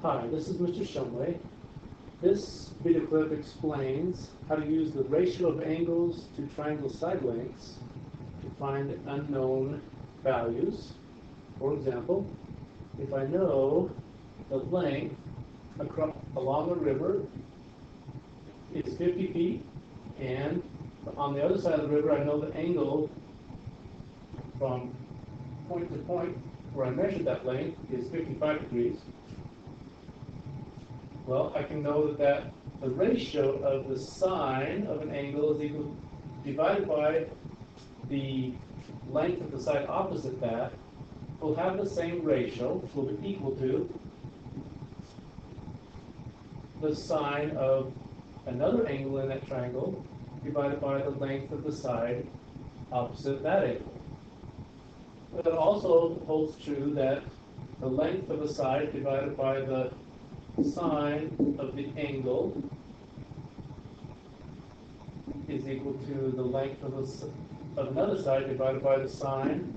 Hi, this is Mr. Shumway. This video clip explains how to use the ratio of angles to triangle side lengths to find unknown values. For example, if I know the length along a river is 50 feet, and on the other side of the river I know the angle from point to point where I measured that length is 55 degrees, well, I can know that the ratio of the sine of an angle is equal divided by the length of the side opposite that will have the same ratio, which will be equal to the sine of another angle in that triangle divided by the length of the side opposite that angle. But it also holds true that the length of a side divided by the sine of the angle is equal to the length of another side divided by the sine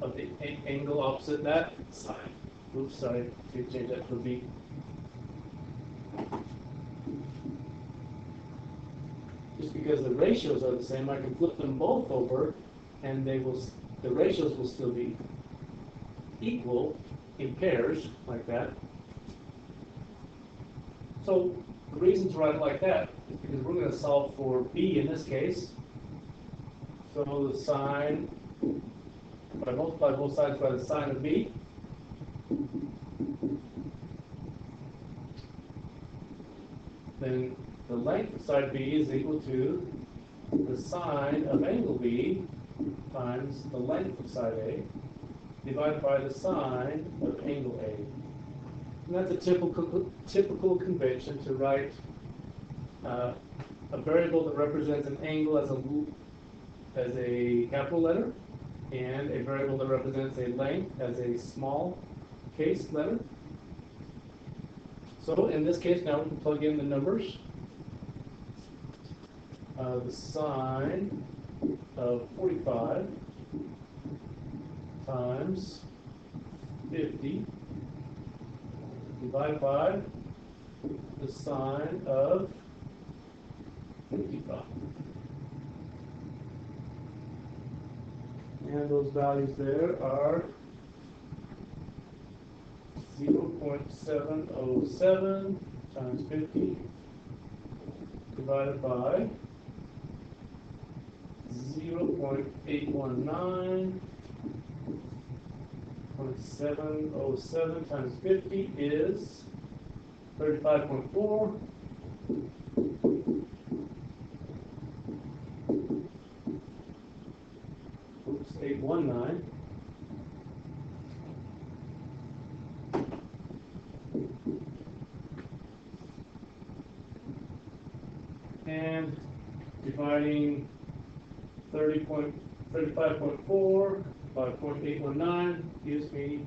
of the angle opposite that side. Oops, sorry, to change that to a B. Just because the ratios are the same, I can flip them both over, and the ratios will still be equal in pairs like that. So the reason to write it like that is because we're going to solve for B in this case. So the sine, if I multiply both sides by the sine of B, then the length of side B is equal to the sine of angle B times the length of side A divided by the sine of angle A. And that's a typical convention to write a variable that represents an angle as a capital letter and a variable that represents a length as a small case letter. So in this case, now we can plug in the numbers. The sine of 45 times 50 divided by the sine of 55. And those values there are 0.707 times 50 divided by 0.819. 0.707 times 50 is 35.4. Oops, 819. And dividing 35.4 by 0.819 gives me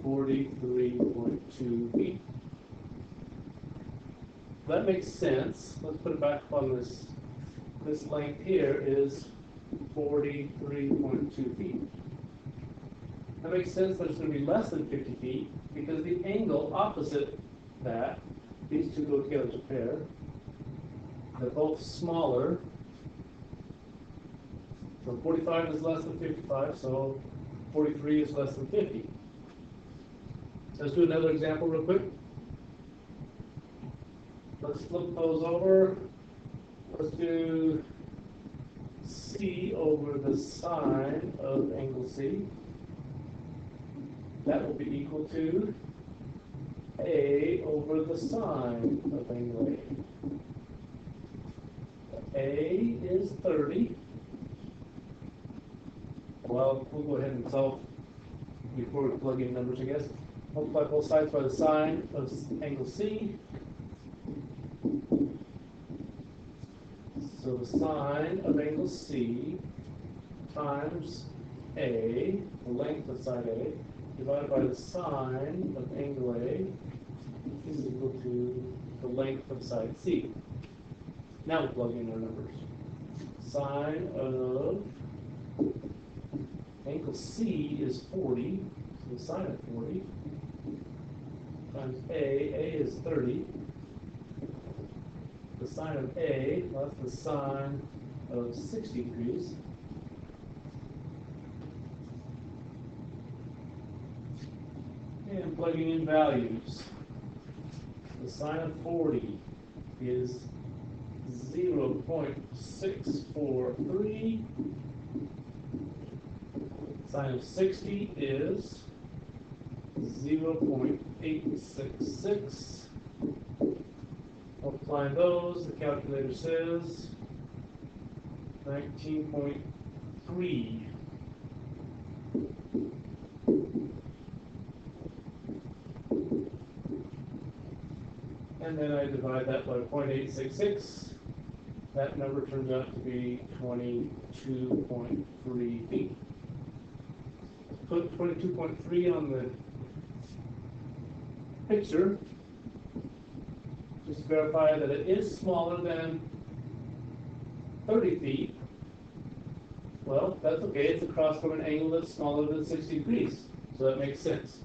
43.2 feet. That makes sense. Let's put it back on this. This length here is 43.2 feet. That makes sense that it's going to be less than 50 feet because the angle opposite that, these two go together as a pair, they're both smaller. So 45 is less than 55, so 43 is less than 50. Let's do another example real quick. Let's flip those over. Let's do C over the sine of angle C. That will be equal to A over the sine of angle A. A is 30. Well, we'll go ahead and solve before we plug in numbers, I guess. Multiply both sides by the sine of angle C. So the sine of angle C times A, the length of side A, divided by the sine of angle A is equal to the length of side C. Now we plug in our numbers. Sine of angle C is 40, so the sine of 40 times A is 30. The sine of A, well, that's the sine of 60 degrees. And plugging in values. The sine of 40 is 0.643. Sine of 60 is 0.866. Multiplying those, the calculator says 19.3. And then I divide that by 0.866. That number turns out to be 22.3 feet. Put 22.3 on the picture. Just to verify that it is smaller than 30 feet. Well, that's okay. It's across from an angle that's smaller than 60 degrees. So that makes sense.